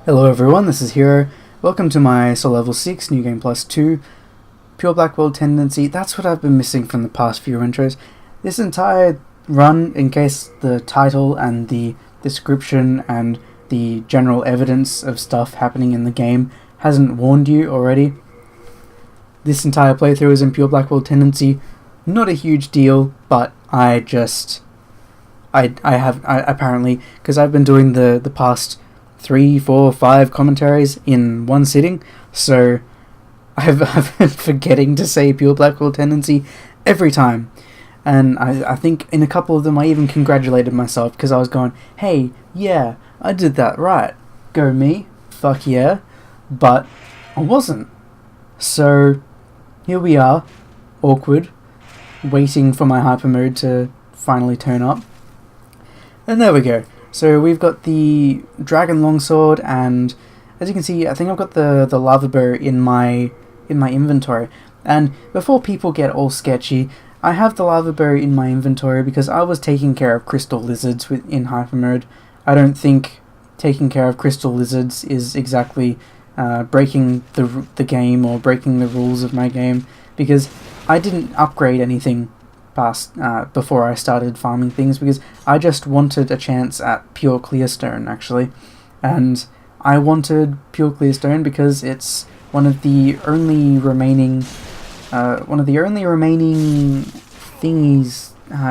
Hello everyone, this is Hero. Welcome to my SL6 New Game Plus 2 Pure Black World Tendency. That's what I've been missing from the past few intros. This entire run, in case the title and the description and the general evidence of stuff happening in the game hasn't warned you already, this entire playthrough is in Pure Black World Tendency. Not a huge deal, but I apparently, because I've been doing the past 3, 4, 5 commentaries in one sitting, so I've been forgetting to say Pure Black World Tendency every time. And I think in a couple of them I even congratulated myself, because I was going, hey, yeah, I did that right. Go me, fuck yeah. But I wasn't. So here we are, awkward, waiting for my hyper mode to finally turn up. And there we go. So we've got the Dragon Longsword, and as you can see, I think I've got the lava bow in my inventory. And before people get all sketchy, I have the lava bow in my inventory because I was taking care of crystal lizards in hyper mode. I don't think taking care of crystal lizards is exactly breaking the game or breaking the rules of my game, because I didn't upgrade anything before I started farming things, because I just wanted a chance at pure clearstone, actually. And I wanted pure clearstone because it's one of the only remaining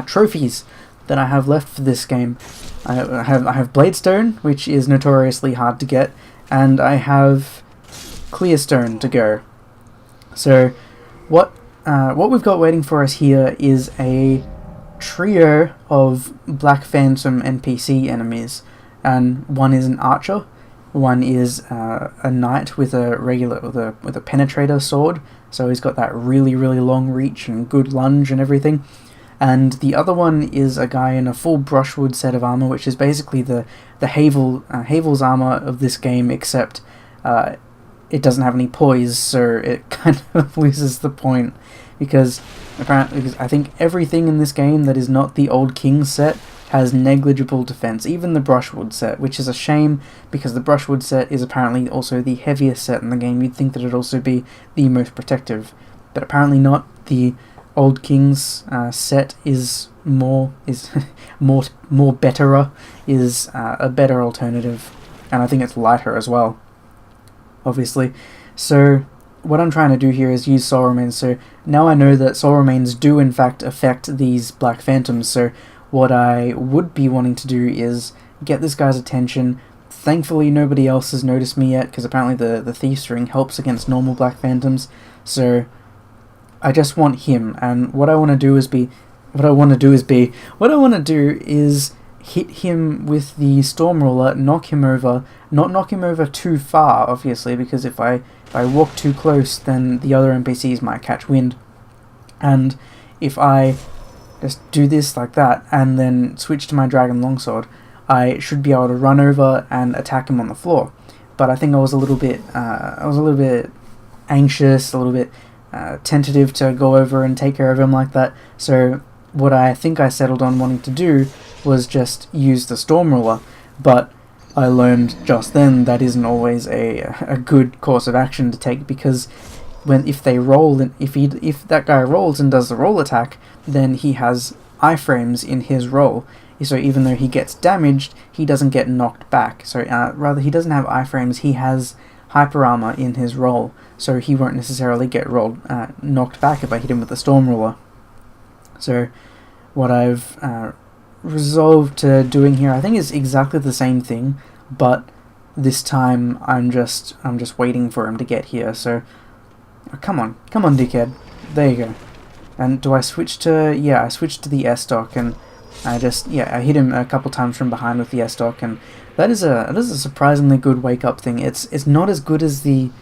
trophies that I have left for this game. I have Bladestone, which is notoriously hard to get, and I have clearstone to go. So what we've got waiting for us here is a trio of Black Phantom NPC enemies, and one is an archer, one is a knight with a penetrator sword, so he's got that really long reach and good lunge and everything, and the other one is a guy in a full brushwood set of armor, which is basically the Havel's armor of this game, except it doesn't have any poise, so it kind of loses the point, because I think everything in this game that is not the Old King set has negligible defense, even the brushwood set, which is a shame, because the brushwood set is apparently also the heaviest set in the game. You'd think that it'd also be the most protective, but apparently not. The Old King's set is more betterer, is a better alternative, and I think it's lighter as well, obviously. So what I'm trying to do here is use soul remains. So now I know that soul remains do in fact affect these Black Phantoms, so what I would be wanting to do is get this guy's attention. Thankfully nobody else has noticed me yet, because apparently the Thief's Ring helps against normal Black Phantoms, so I just want him. And what I want to do is hit him with the Storm Ruler, knock him over, not knock him over too far, obviously, because if I walk too close, then the other NPCs might catch wind. And if I just do this like that, and then switch to my Dragon Longsword, I should be able to run over and attack him on the floor. But I think I was a little bit anxious, a little bit tentative to go over and take care of him like that, so what I think I settled on wanting to do was just use the Storm Ruler, but I learned just then that isn't always a good course of action to take, because if that guy rolls and does the roll attack, then he has iframes in his roll, so even though he gets damaged, he doesn't get knocked back. So rather, he doesn't have iframes, he has hyper armor in his roll, so he won't necessarily get knocked back if I hit him with the Storm Ruler. So what I've resolved to doing here, I think, is exactly the same thing, but this time I'm just waiting for him to get here. So come on dickhead, there you go. And do I switch to, yeah, I switched to the S-Stock, and I hit him a couple times from behind with the S-Stock, and that is a surprisingly good wake up thing. It's not as good as the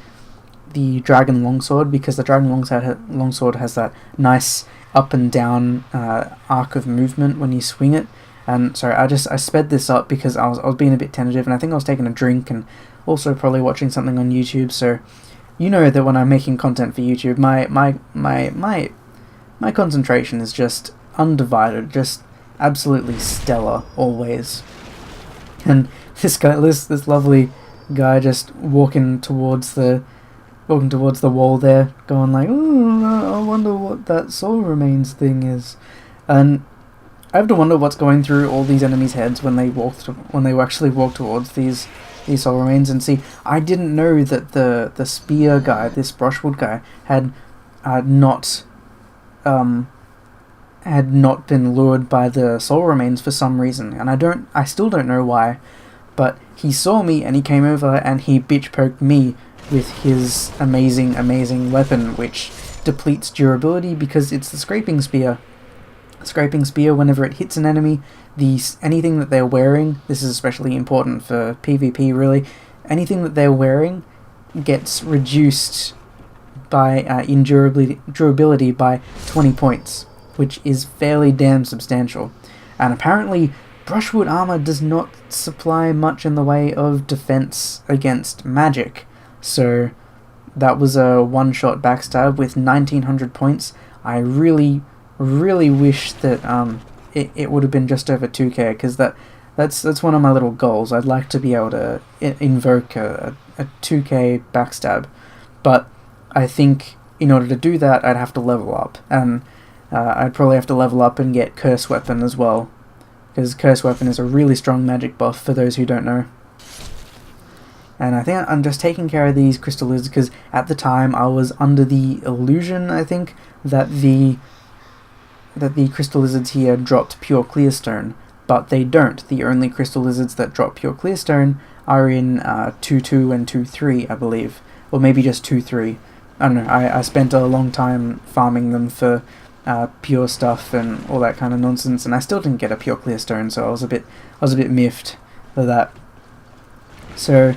Dragon Longsword, because the Dragon Longsword has that nice up and down arc of movement when you swing it. And sorry, I sped this up because I was being a bit tentative, and I think I was taking a drink and also probably watching something on YouTube. So you know that when I'm making content for YouTube, my concentration is just undivided, just absolutely stellar always. And this guy, this lovely guy just walking towards the wall there, going like, "Oh, I wonder what that soul remains thing is," and I have to wonder what's going through all these enemies' heads when they actually walk towards these soul remains. And see, I didn't know that the spear guy, this brushwood guy, had not been lured by the soul remains for some reason, and I still don't know why. But he saw me and he came over and he bitch poked me with his amazing weapon, which depletes durability because it's the scraping spear. Scraping spear, whenever it hits an enemy, anything that they're wearing, this is especially important for PvP really, anything that they're wearing gets reduced by in durability by 20 points, which is fairly damn substantial. And apparently brushwood armor does not supply much in the way of defense against magic, so that was a one-shot backstab with 1900 points. I really wish that it would have been just over 2k, because that's one of my little goals. I'd like to be able to invoke a 2k backstab, but I think in order to do that I'd have to level up, and I'd probably have to level up and get Curse Weapon as well, because Curse Weapon is a really strong magic buff for those who don't know. And I think I'm just taking care of these crystal lizards because at the time I was under the illusion, I think, that the crystal lizards here dropped pure clearstone, but they don't. The only crystal lizards that drop pure clearstone are in 2.2 and 2.3, I believe, or maybe just 2.3. I don't know. I spent a long time farming them for pure stuff and all that kind of nonsense, and I still didn't get a pure clearstone, so I was a bit miffed for that. So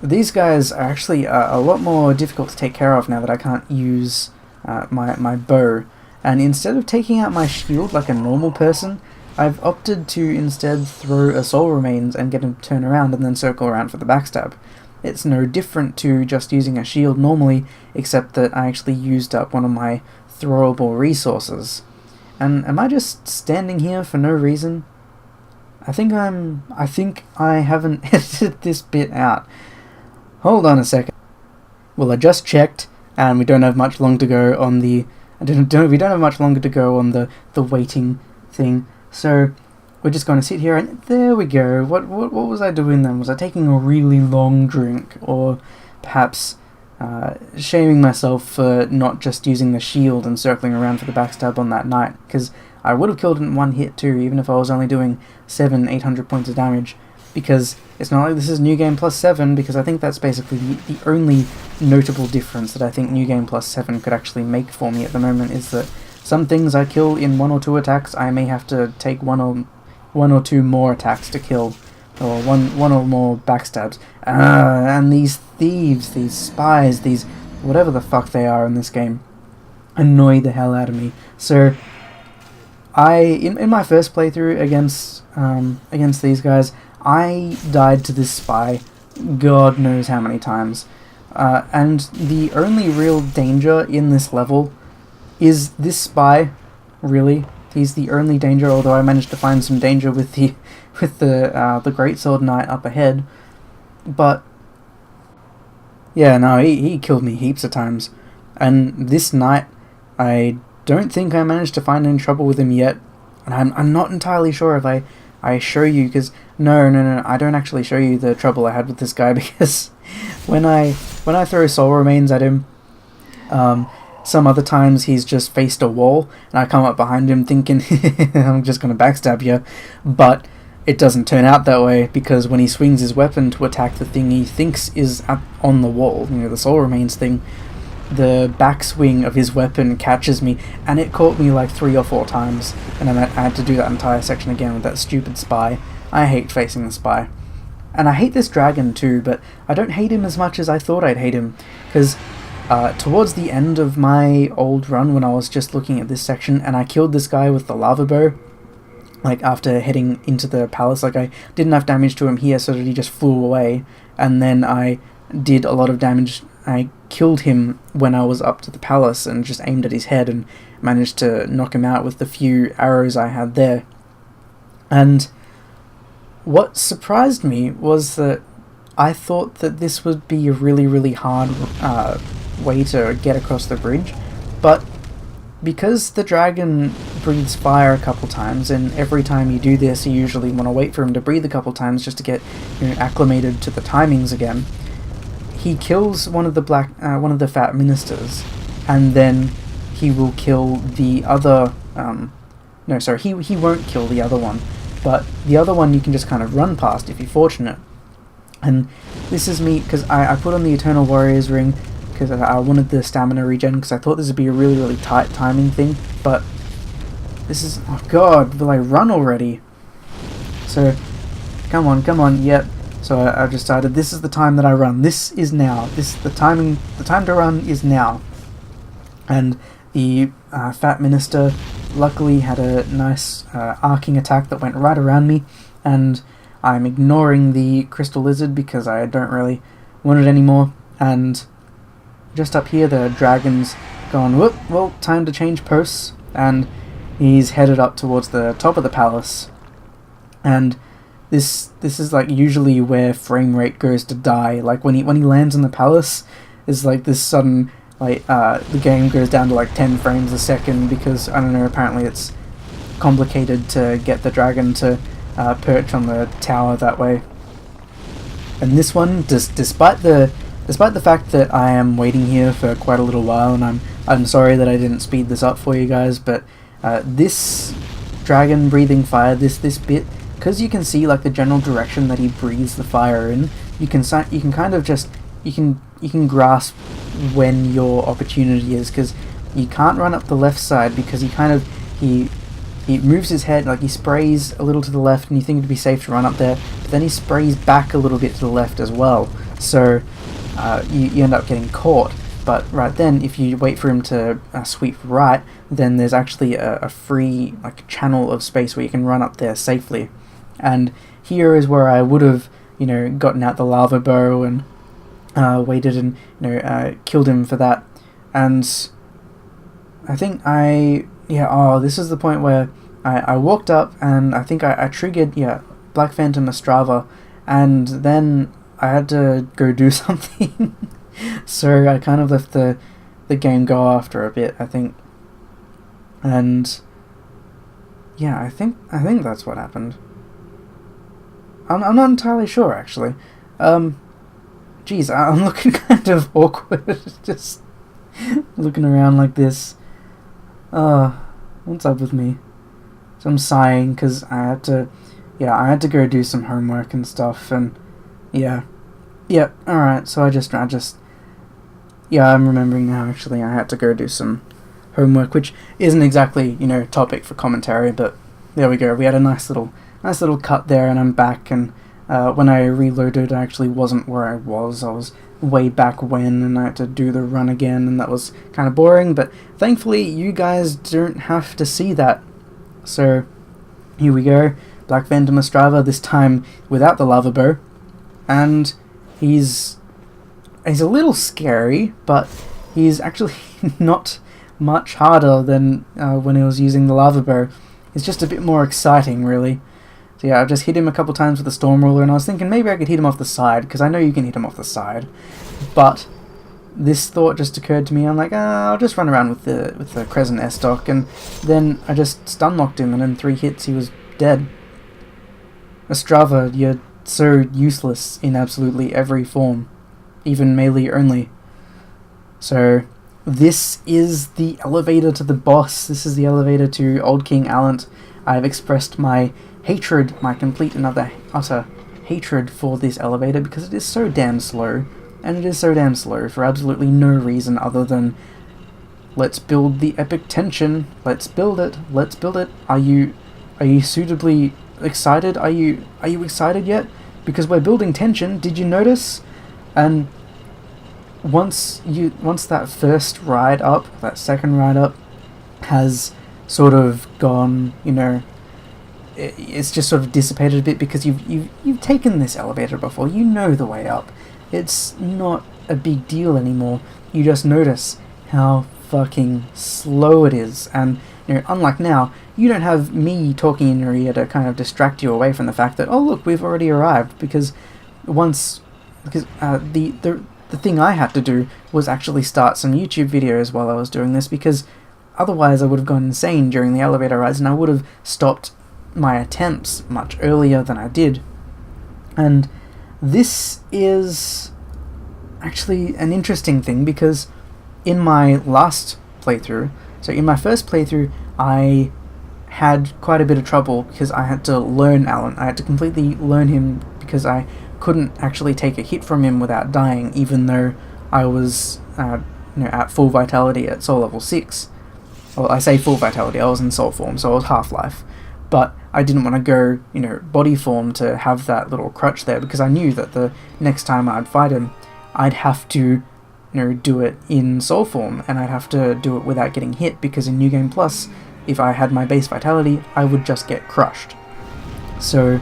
these guys are actually a lot more difficult to take care of now that I can't use my bow. And instead of taking out my shield like a normal person, I've opted to instead throw a soul remains and get him to turn around and then circle around for the backstab. It's no different to just using a shield normally, except that I actually used up one of my throwable resources. And am I just standing here for no reason? I think I haven't edited this bit out. Hold on a second. Well, I just checked, and we don't have much long to go on the waiting thing. So we're just going to sit here, and there we go. What was I doing then? Was I taking a really long drink, or perhaps shaming myself for not just using the shield and circling around for the backstab on that night? Because I would have killed it in one hit too, even if I was only doing 800 points of damage. Because it's not like this is New Game Plus 7, because I think that's basically the only notable difference that I think New Game Plus 7 could actually make for me at the moment, is that some things I kill in 1 or 2 attacks, I may have to take one or two more attacks to kill, or one or more backstabs. And these thieves, these spies, these whatever the fuck they are in this game, annoy the hell out of me. So in my first playthrough against these guys, I died to this spy God knows how many times, and the only real danger in this level is this spy. Really, he's the only danger. Although I managed to find some danger with the Greatsword Knight up ahead, but yeah, no, he killed me heaps of times. And this night, I don't think I managed to find any trouble with him yet, and I'm not entirely sure if I show you, because no, I don't actually show you the trouble I had with this guy, because when I throw soul remains at him, some other times he's just faced a wall, and I come up behind him thinking I'm just gonna backstab you, but it doesn't turn out that way, because when he swings his weapon to attack the thing he thinks is up on the wall, the soul remains thing, the backswing of his weapon catches me, and it caught me like 3 or 4 times, and then I had to do that entire section again with that stupid spy. I hate facing the spy. And I hate this dragon too, but I don't hate him as much as I thought I'd hate him, because towards the end of my old run, when I was just looking at this section, and I killed this guy with the lava bow, like after heading into the palace, like I did enough damage to him here so that he just flew away, and then I did a lot of damage. I killed him when I was up to the palace and just aimed at his head and managed to knock him out with the few arrows I had there. And what surprised me was that I thought that this would be a really hard way to get across the bridge, but because the dragon breathes fire a couple times, and every time you do this you usually want to wait for him to breathe a couple times just to get, you know, acclimated to the timings again, he kills one of the fat ministers, and then he will kill the other, no, sorry, he won't kill the other one, but the other one you can just kind of run past if you're fortunate. And this is me, because I put on the Eternal Warriors ring, because I wanted the stamina regen, because I thought this would be a really tight timing thing, but this is, oh god, will I run already? So, come on, yep. So I've decided this is the time that I run. This is now. The time to run is now. And the fat minister luckily had a nice arcing attack that went right around me, and I'm ignoring the crystal lizard because I don't really want it anymore. And just up here the dragon's gone, whoop, well, time to change posts, and he's headed up towards the top of the palace. And this is like usually where frame rate goes to die. Like when he lands in the palace, is like this sudden, like the game goes down to like 10 frames a second, because I don't know, apparently it's complicated to get the dragon to perch on the tower that way. And this one, despite the fact that I am waiting here for quite a little while, and I'm sorry that I didn't speed this up for you guys, but this dragon breathing fire, this bit, because you can see like the general direction that he breathes the fire in, you can kind of just you can grasp when your opportunity is, because you can't run up the left side because he moves his head, like he sprays a little to the left, and you think it'd be safe to run up there, but then he sprays back a little bit to the left as well, so you end up getting caught. But right then, if you wait for him to sweep right, then there's actually a free like channel of space where you can run up there safely. And here is where I would have, you know, gotten out the lava bow and waited and, you know, killed him for that. And I think this is the point where I walked up and I think I triggered, Black Phantom Ostrava, and then I had to go do something. So I kind of left the game go after a bit, I think. And yeah, I think that's what happened. I'm not entirely sure, actually. Geez, I'm looking kind of awkward, just looking around like this. What's up with me? So I'm sighing because I had to go do some homework and stuff, and alright, so I'm remembering now, actually, I had to go do some homework, which isn't exactly, you know, topic for commentary, but there we go, we had a nice little cut there, and I'm back, and when I reloaded, I actually wasn't where I was way back when, and I had to do the run again, and that was kind of boring, but thankfully you guys don't have to see that. So here we go, Black Phantom Ostrava, this time without the lava bow, and he's a little scary, but he's actually not much harder than when he was using the lava bow. It's just a bit more exciting, really. So yeah, I just hit him a couple times with the Storm Ruler, and I was thinking maybe I could hit him off the side, because I know you can hit him off the side. But this thought just occurred to me. I'm like, I'll just run around with the Crescent S-Stock, and then I just stun-locked him, and in 3 hits he was dead. Ostrava, you're so useless in absolutely every form, even melee only. So this is the elevator to the boss. This is the elevator to Old King Allant. I've expressed my hatred, my complete and utter hatred for this elevator, because it is so damn slow, and it is so damn slow for absolutely no reason other than let's build the epic tension, let's build it. Are you suitably excited? Are you excited yet? Because we're building tension, did you notice? And once that first ride up, that second ride up has sort of gone, you know, it's just sort of dissipated a bit, because you've taken this elevator before, you know the way up. It's not a big deal anymore. You just notice how fucking slow it is, and you know, unlike now, you don't have me talking in your ear to kind of distract you away from the fact that, oh look, we've already arrived, because once because the thing I had to do was actually start some YouTube videos while I was doing this, because otherwise I would have gone insane during the elevator rides, and I would have stopped my attempts much earlier than I did. And this is actually an interesting thing, because in my last playthrough, so in my first playthrough, I had quite a bit of trouble because I had to learn Allant. I had to completely learn him because I couldn't actually take a hit from him without dying, even though I was at full vitality at soul level 6. Well, I say full vitality, I was in soul form, so I was half-life. But I didn't want to go, body form to have that little crutch there, because I knew that the next time I'd fight him, I'd have to, do it in soul form, and I'd have to do it without getting hit, because in New Game Plus, if I had my base vitality, I would just get crushed. So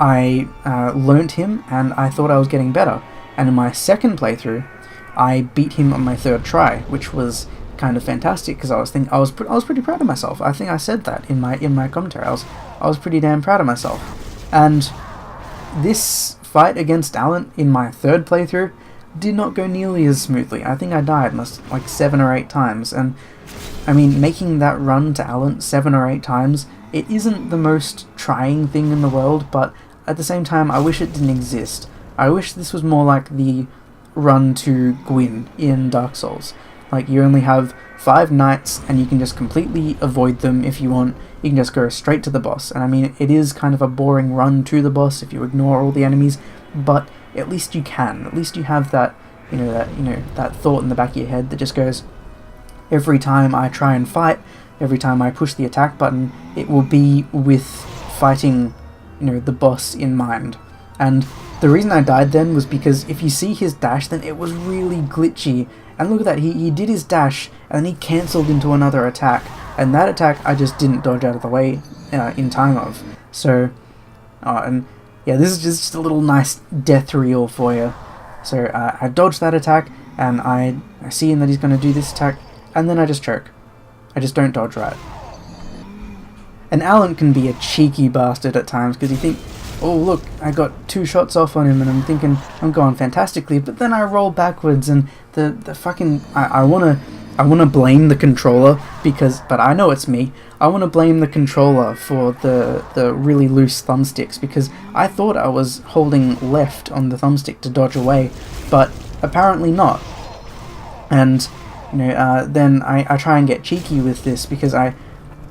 I learnt him, and I thought I was getting better. And in my second playthrough, I beat him on my third try, which was kind of fantastic, because I was pretty proud of myself. I think I said that in my commentary. I was pretty damn proud of myself. And this fight against Allant in my third playthrough did not go nearly as smoothly. I think I died like 7 or 8 times, and I mean, making that run to Allant 7 or 8 times, it isn't the most trying thing in the world, but at the same time, I wish it didn't exist. I wish this was more like the run to Gwyn in Dark Souls. Like, you only have 5 knights, and you can just completely avoid them if you want. You can just go straight to the boss. And I mean, it is kind of a boring run to the boss if you ignore all the enemies, but at least you can. At least you have that, that thought in the back of your head that just goes, every time I try and fight, every time I push the attack button, it will be with fighting, the boss in mind. And the reason I died then was because if you see his dash, then it was really glitchy. And look at that, he did his dash, and then he cancelled into another attack. And that attack I just didn't dodge out of the way in time of. So, and yeah, this is just a little nice death reel for you. So I dodged that attack, and I see him that he's going to do this attack, and then I just choke. I just don't dodge right. And Allant can be a cheeky bastard at times, because you think, oh look, I got 2 shots off on him, and I'm thinking I'm going fantastically, but then I roll backwards, and the fucking I wanna blame the controller, but I know it's me. I wanna blame the controller for the really loose thumbsticks, because I thought I was holding left on the thumbstick to dodge away, but apparently not. And then I try and get cheeky with this, because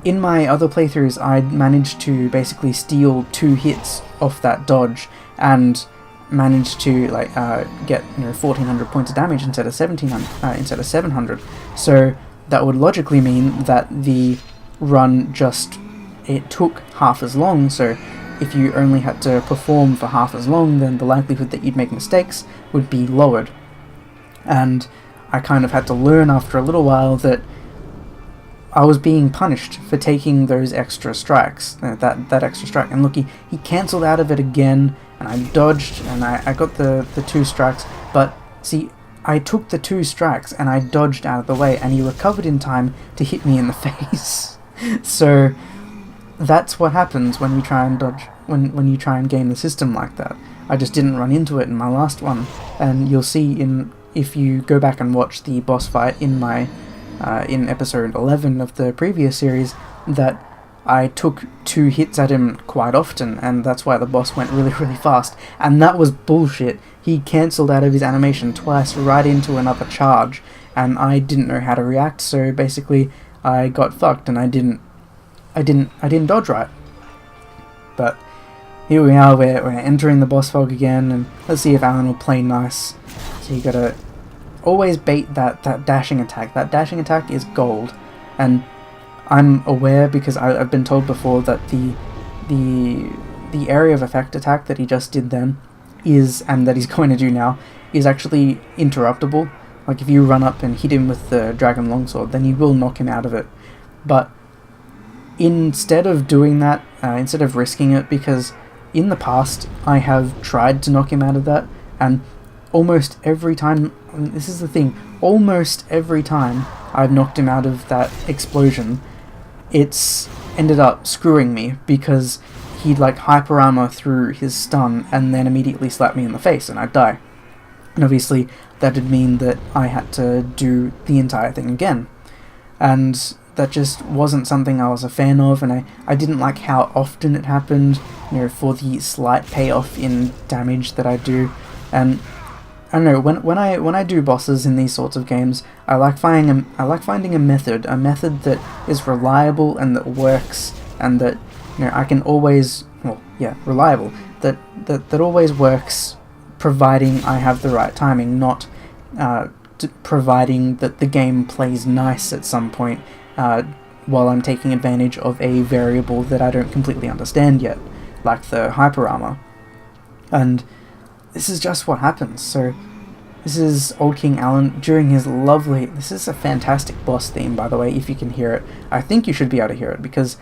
in my other playthroughs, I'd managed to basically steal 2 hits off that dodge, and managed to get 1400 points of damage instead of 700. So that would logically mean that the run it took half as long. So if you only had to perform for half as long, then the likelihood that you'd make mistakes would be lowered. And I kind of had to learn after a little while that I was being punished for taking those extra strikes, that extra strike. And look, he cancelled out of it again, and I dodged, and I got the 2 strikes. But see, I took the 2 strikes, and I dodged out of the way, and he recovered in time to hit me in the face. So that's what happens when you try and dodge, when you try and game the system like that. I just didn't run into it in my last one, and you'll see if you go back and watch the boss fight in episode 11 of the previous series, that I took 2 hits at him quite often, and that's why the boss went really, really fast. And that was bullshit. He cancelled out of his animation twice right into another charge, and I didn't know how to react, so basically I got fucked, and I didn't dodge right. But here we are, we're entering the boss fog again, and let's see if Allant will play nice. So you gotta always bait that dashing attack. That dashing attack is gold, and I'm aware, because I've been told before, that the area of effect attack that he just did then and that he's going to do now, is actually interruptible. Like, if you run up and hit him with the Dragon Longsword, then you will knock him out of it. But instead of doing that, instead of risking it, because in the past I have tried to knock him out of that, and almost every time, this is the thing, almost every time I've knocked him out of that explosion, it's ended up screwing me, because he'd like hyper armor through his stun and then immediately slap me in the face and I'd die. And obviously that would mean that I had to do the entire thing again. And that just wasn't something I was a fan of, and I didn't like how often it happened, for the slight payoff in damage that I do. And I don't know, when I do bosses in these sorts of games, I like finding a method that is reliable and that works, and that I can always, reliable, that always works, providing I have the right timing, not providing that the game plays nice at some point while I'm taking advantage of a variable that I don't completely understand yet, like the hyper armor. And this is just what happens. So this is Old King Allant during his lovely... This is a fantastic boss theme, by the way, if you can hear it. I think you should be able to hear it, because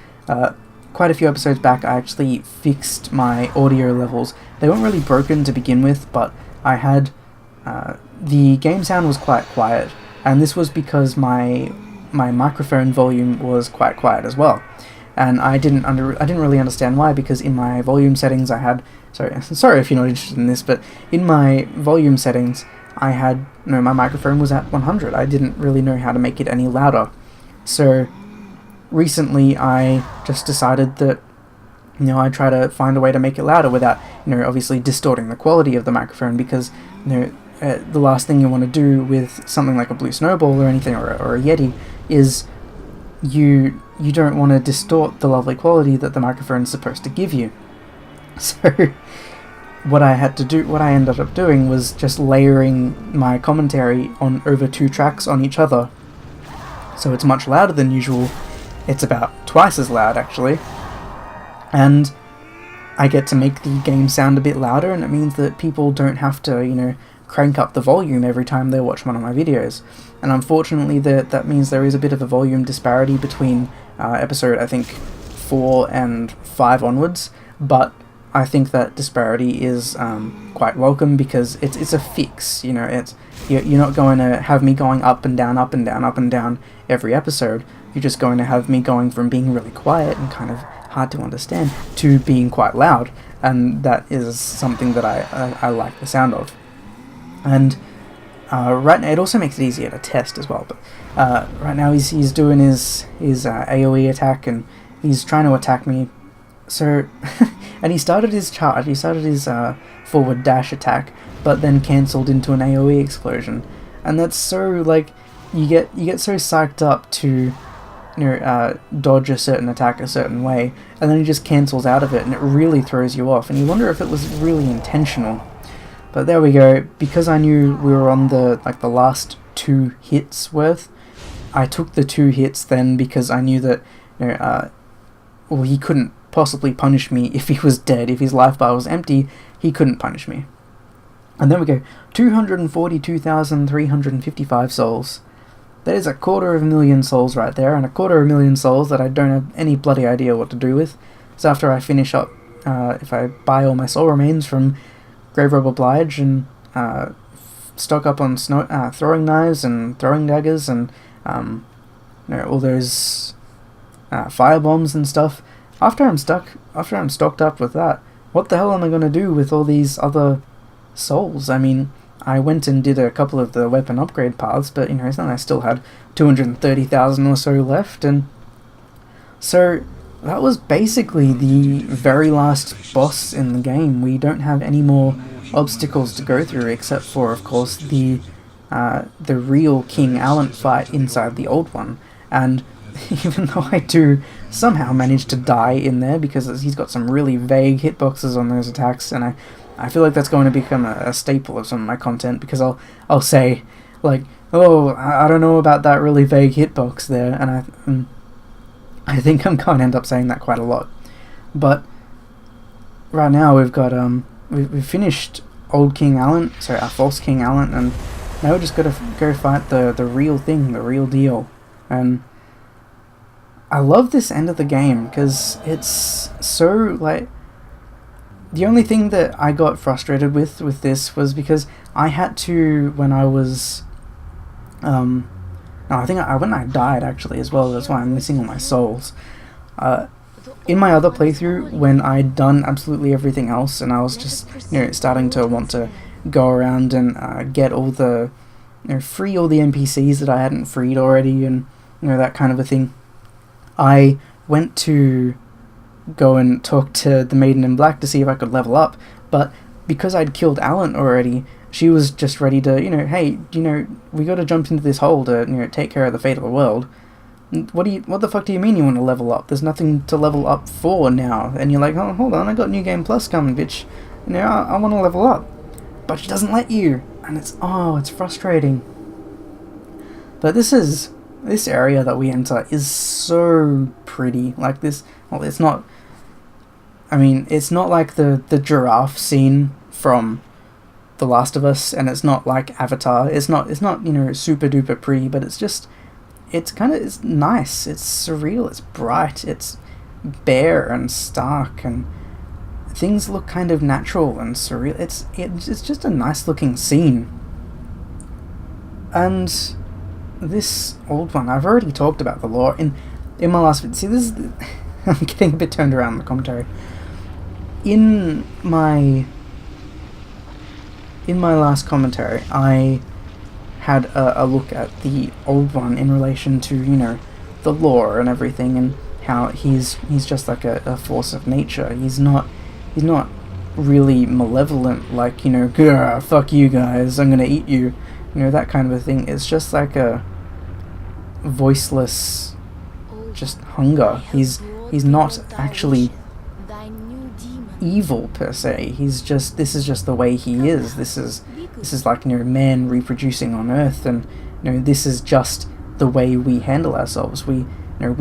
quite a few episodes back I actually fixed my audio levels. They weren't really broken to begin with, but I had... the game sound was quite quiet, and this was because my microphone volume was quite quiet as well. And I didn't really understand why, because in my volume settings I had... Sorry if you're not interested in this, but in my volume settings I had... my microphone was at 100. I didn't really know how to make it any louder. So recently I just decided that, I try to find a way to make it louder without, obviously distorting the quality of the microphone, because, the last thing you want to do with something like a blue snowball or anything, or a Yeti, is you don't want to distort the lovely quality that the microphone is supposed to give you. So what I ended up doing was just layering my commentary on over 2 tracks on each other. So it's much louder than usual. It's about twice as loud, actually. And I get to make the game sound a bit louder, and it means that people don't have to, crank up the volume every time they watch one of my videos. And unfortunately that means there is a bit of a volume disparity between episode, I think, 4 and 5 onwards, but I think that disparity is quite welcome, because it's a fix. You're not going to have me going up and down, up and down, up and down every episode. You're just going to have me going from being really quiet and kind of hard to understand to being quite loud, and that is something that I like the sound of. And right now, it also makes it easier to test as well. But right now he's doing his AoE attack, and he's trying to attack me. So, and he started his charge. He started his forward dash attack, but then cancelled into an AoE explosion. And that's so, you get so psyched up to dodge a certain attack a certain way, and then he just cancels out of it, and it really throws you off. And you wonder if it was really intentional. But there we go. Because I knew we were on the last 2 hits worth, I took the 2 hits then, because I knew that he couldn't possibly punish me if he was dead. If his life bar was empty, he couldn't punish me. And there we go. 242,355 souls. That is 250,000 souls right there, and 250,000 souls that I don't have any bloody idea what to do with. So after I finish up, if I buy all my soul remains from Grave Robber Blige, and stock up on throwing knives and throwing daggers, and all those fire bombs and stuff. After I'm stocked up with that, what the hell am I going to do with all these other souls? I mean, I went and did a couple of the weapon upgrade paths, but then I still had 230,000 or so left, and so that was basically the very last boss in the game. We don't have any more obstacles to go through, except for, of course, the real King Allant fight inside the old one. And even though I do somehow manage to die in there, because he's got some really vague hitboxes on those attacks, and I feel like that's going to become a staple of some of my content, because I'll say, oh, I don't know about that really vague hitbox there, and I think I'm going to end up saying that quite a lot. But right now we've got we've finished Old King Allant, our false King Allant, and now we're just got to go fight the real thing, the real deal. And I love this end of the game, because it's so, the only thing that I got frustrated with this was because I had to, when I was, when I died, actually, as well. That's why I'm missing all my souls. in my other playthrough, when I'd done absolutely everything else and I was just, starting to want to go around and get all the, free all the NPCs that I hadn't freed already and, that kind of a thing, I went to go and talk to the Maiden in Black to see if I could level up, but because I'd killed Allant already, she was just ready to, hey, we gotta jump into this hole to, take care of the fate of the world. What the fuck do you mean you want to level up? There's nothing to level up for now. And you're like, oh, hold on, I got New Game Plus coming, bitch. I want to level up. But she doesn't let you. And it's frustrating. But this area that we enter is so pretty. Like this, well, it's not, it's not like the giraffe scene from The Last of Us, and it's not like Avatar. It's not super duper pretty, but it's just, it's nice, it's surreal, it's bright, it's bare and stark, and things look kind of natural and surreal. It's just a nice looking scene. And this old one, I've already talked about the lore in my last video. See, this is I'm getting a bit turned around in the commentary. In my last commentary, I had a look at the old one in relation to, the lore and everything, and how he's just like a force of nature. He's not really malevolent, like, "Grr, fuck you guys, I'm gonna eat you," that kind of a thing. It's just like a voiceless, just hunger. He's not actually evil per se. This is just the way he is. This is like, man reproducing on Earth, and this is just the way we handle ourselves. We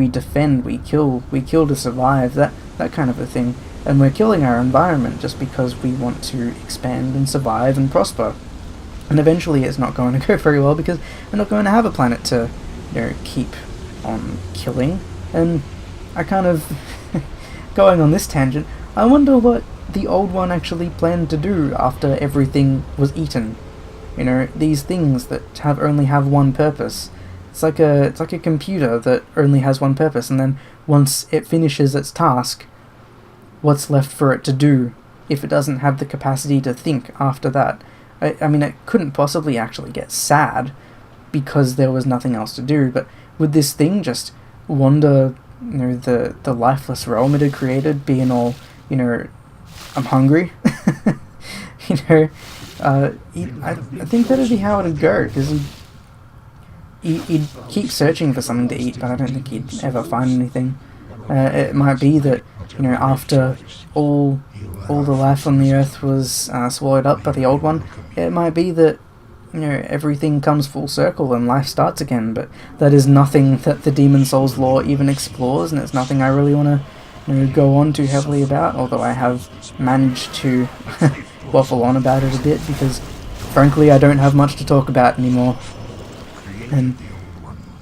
defend, we kill to survive, that kind of a thing. And we're killing our environment just because we want to expand and survive and prosper. And eventually it's not going to go very well, because we're not going to have a planet to keep on killing. And I kind of going on this tangent, I wonder what the old one actually planned to do after everything was eaten. These things that only have one purpose. It's like a computer that only has one purpose, and then once it finishes its task, what's left for it to do if it doesn't have the capacity to think after that? It couldn't possibly actually get sad because there was nothing else to do, but would this thing just wander, the lifeless realm it had created, being all, I'm hungry? I think that'd be how it'd go, because he'd keep searching for something to eat, but I don't think he'd ever find anything. It might be that, after all the life on the Earth was swallowed up by the old one, it might be that, everything comes full circle and life starts again, but that is nothing that the Demon Souls lore even explores, and it's nothing I really want to go on too heavily about, although I have managed to waffle on about it a bit, because frankly I don't have much to talk about anymore. And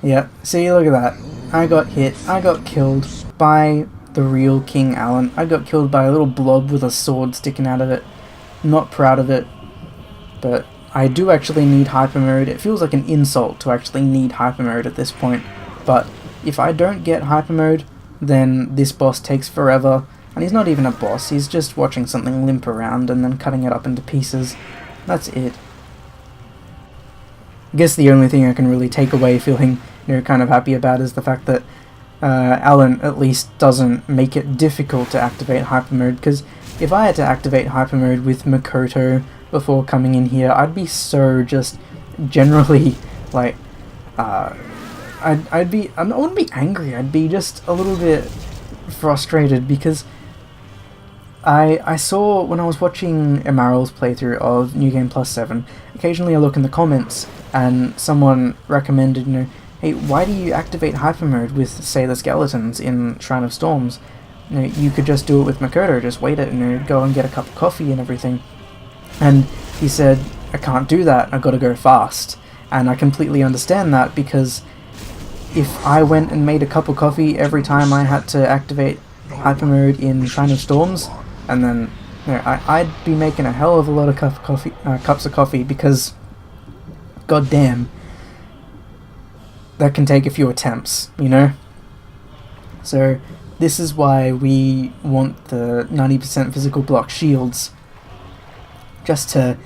yeah, see, look at that. I got hit, I got killed by the real King Allant. I got killed by a little blob with a sword sticking out of it. Not proud of it, but I do actually need hyper mode. It feels like an insult to actually need hyper mode at this point, but if I don't get hyper mode, then this boss takes forever, and he's not even a boss, he's just watching something limp around and then cutting it up into pieces. That's it. I guess the only thing I can really take away feeling, kind of happy about is the fact that Allant at least doesn't make it difficult to activate hyper mode, because if I had to activate hyper mode with Makoto before coming in here, I'd be so just generally, like, I wouldn't be angry, I'd be just a little bit frustrated, because I saw when I was watching Emaryl's playthrough of New Game Plus 7, occasionally I look in the comments and someone recommended, hey, why do you activate hyper mode with, say, the skeletons in Shrine of Storms? You could just do it with Makoto, just wait it and go and get a cup of coffee and everything. And he said, I can't do that, I've got to go fast. And I completely understand that, because if I went and made a cup of coffee every time I had to activate hyper mode in Shrine of Storms, and then I'd be making a hell of a lot of cups of coffee, because goddamn, that can take a few attempts, So this is why we want the 90% physical block shields. Just to...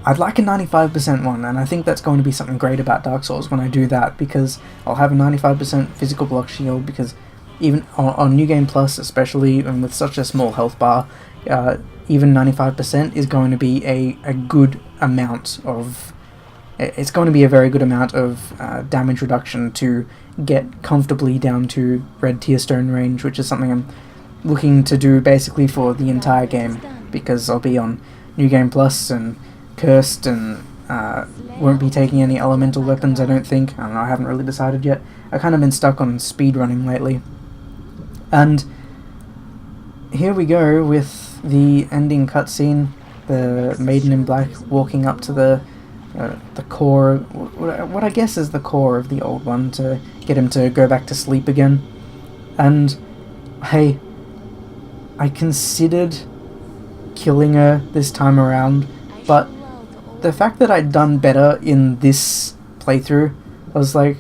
I'd like a 95% one, and I think that's going to be something great about Dark Souls when I do that, because I'll have a 95% physical block shield, because even on New Game Plus especially, and with such a small health bar, even 95% is going to be a good amount of... It's going to be a very good amount of damage reduction to get comfortably down to red tier stone range, which is something I'm looking to do basically for the entire game, because I'll be on New Game Plus and Cursed and won't be taking any elemental weapons, I don't think. I don't know, I haven't really decided yet. I've kind of been stuck on speedrunning lately. And here we go with the ending cutscene, the Maiden in Black walking up to the core, what I guess is the core of the old one, to get him to go back to sleep again. And I considered killing her this time around, but the fact that I'd done better in this playthrough, I was like,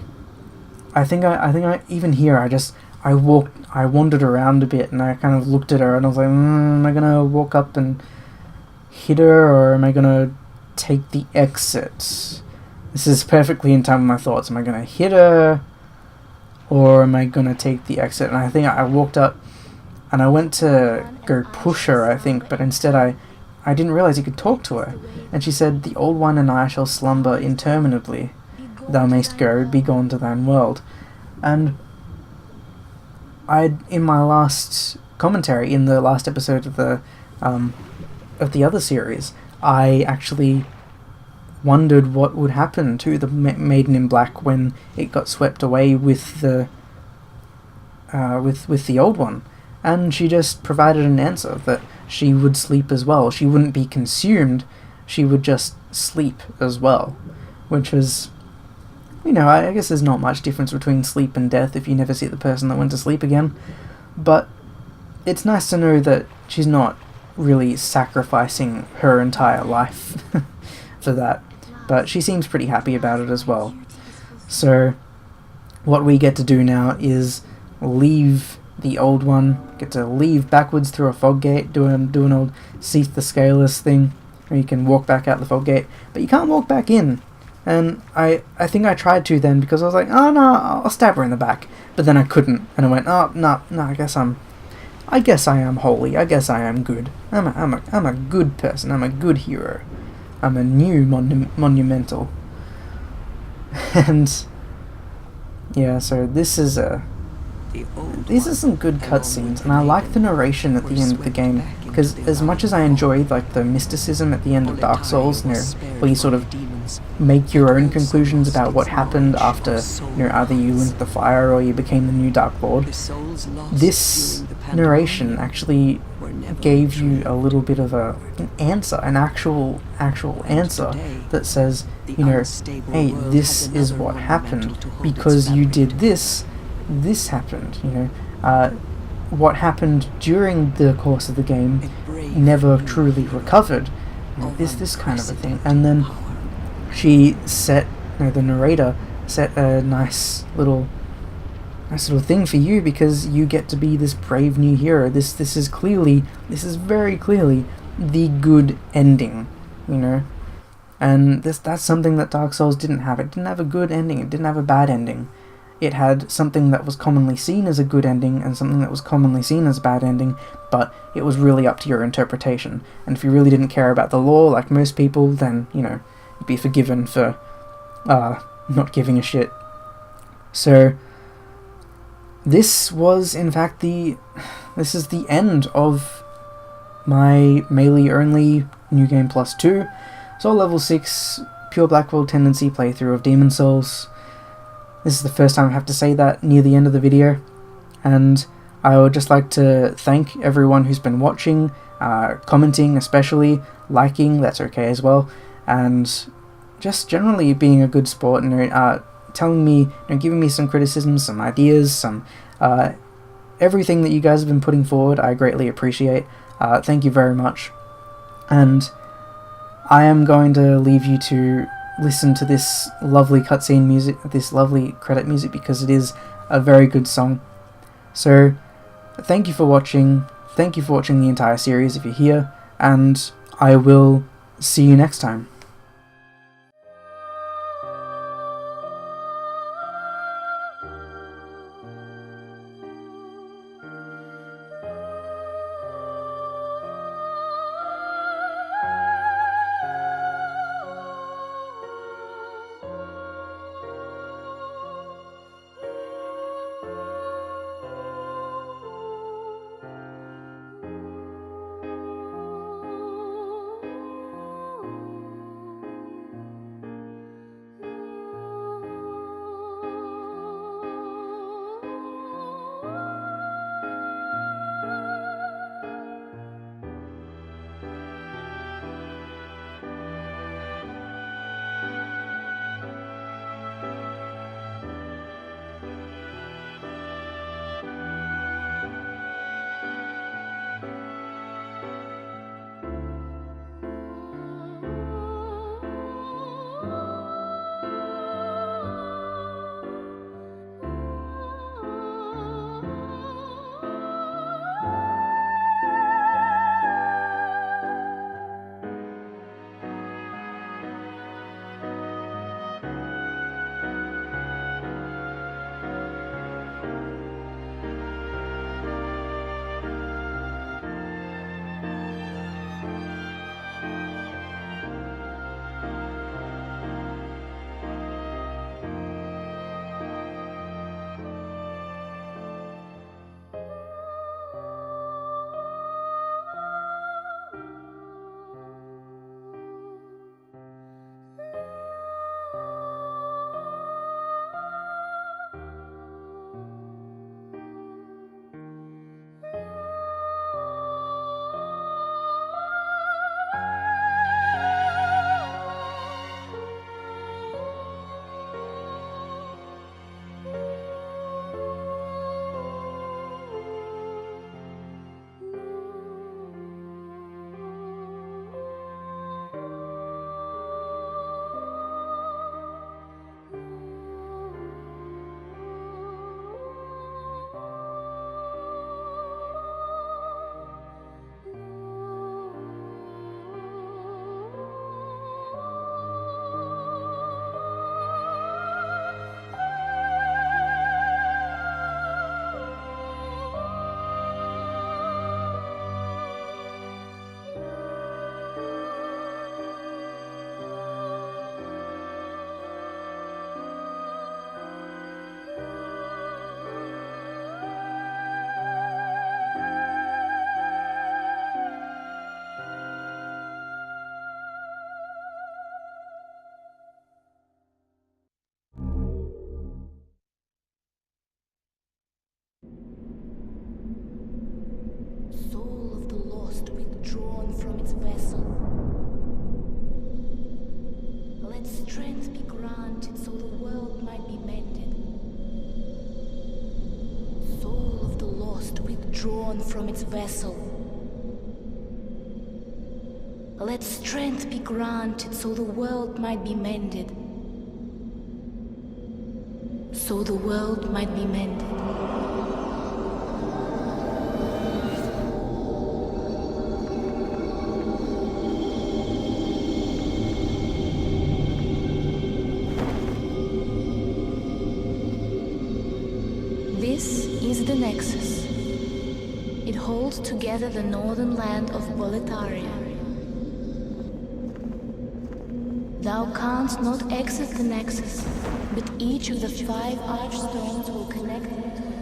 I think I even here I wandered around a bit, and I kind of looked at her and I was like, am I gonna walk up and hit her, or am I gonna take the exit? This is perfectly in time with my thoughts. Am I gonna hit her, or am I gonna take the exit? And I think I walked up and I went to go push her, I think, but instead I didn't realize you could talk to her. And she said, "The old one and I shall slumber interminably. Thou mayst go, be gone to thine world." And in my last commentary, in the last episode of the other series, I actually wondered what would happen to the Maiden in Black when it got swept away with the with the old one, and she just provided an answer that she would sleep as well. She wouldn't be consumed; she would just sleep as well, which was, you know, I guess there's not much difference between sleep and death if you never see the person that went to sleep again, but it's nice to know that she's not really sacrificing her entire life for that, but she seems pretty happy about it as well. So what we get to do now is leave the old one, get to leave backwards through a fog gate, do an old Seath the Scaleless thing, where you can walk back out the fog gate, but you can't walk back in. And I think I tried to then, because I was like, oh no, I'll stab her in the back, but then I couldn't, and I went, oh no, I guess I am holy, I guess I am good. I'm a good person, I'm a good hero. I'm a new monumental. And yeah, so these are some good cutscenes, and I like the narration at the end of the game, because as much as I enjoy like the mysticism at the end of Dark Souls, you know, where you sort of make your own conclusions about what happened after, you know, either you linked the fire or you became the new Dark Lord, this narration actually gave you a little bit of an answer, an actual answer that says, you know, hey, this is what happened because you did this happened, you know, what happened during the course of the game never truly recovered, is this kind of a thing. And then she set, you know, the narrator set a nice little thing for you, because you get to be this brave new hero. This is very clearly the good ending, you know. And that's something that Dark Souls didn't have. It didn't have a good ending, it didn't have a bad ending. It had something that was commonly seen as a good ending and something that was commonly seen as a bad ending, but it was really up to your interpretation. And if you really didn't care about the lore like most people, then, you know, you'd be forgiven for not giving a shit. So this was, in fact, this is the end of my melee-only New Game Plus 2 Soul Level 6 Pure Black World Tendency playthrough of Demon Souls. This is the first time I have to say that near the end of the video, and I would just like to thank everyone who's been watching, commenting especially, liking, that's okay as well, and just generally being a good sport and telling me, giving me some criticisms, some ideas, some everything that you guys have been putting forward. I greatly appreciate. Thank you very much. And I am going to leave you to listen to this lovely cutscene music, this lovely credit music, because it is a very good song. So thank you for watching. Thank you for watching the entire series if you're here, and I will see you next time. Soul of the lost withdrawn from its vessel. Let strength be granted so the world might be mended. Soul of the lost withdrawn from its vessel. Let strength be granted so the world might be mended. So the world might be mended. This is the Nexus. It holds together the northern land of Boletaria. Thou canst not exit the Nexus, but each of the 5 archstones will connect it to another.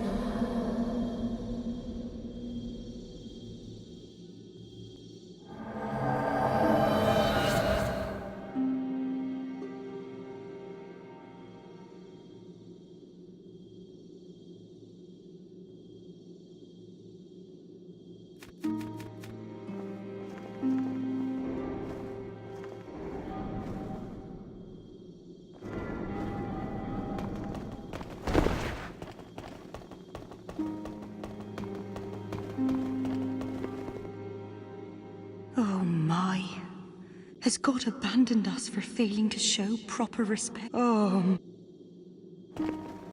Oh my. Has God abandoned us for failing to show proper respect? Oh.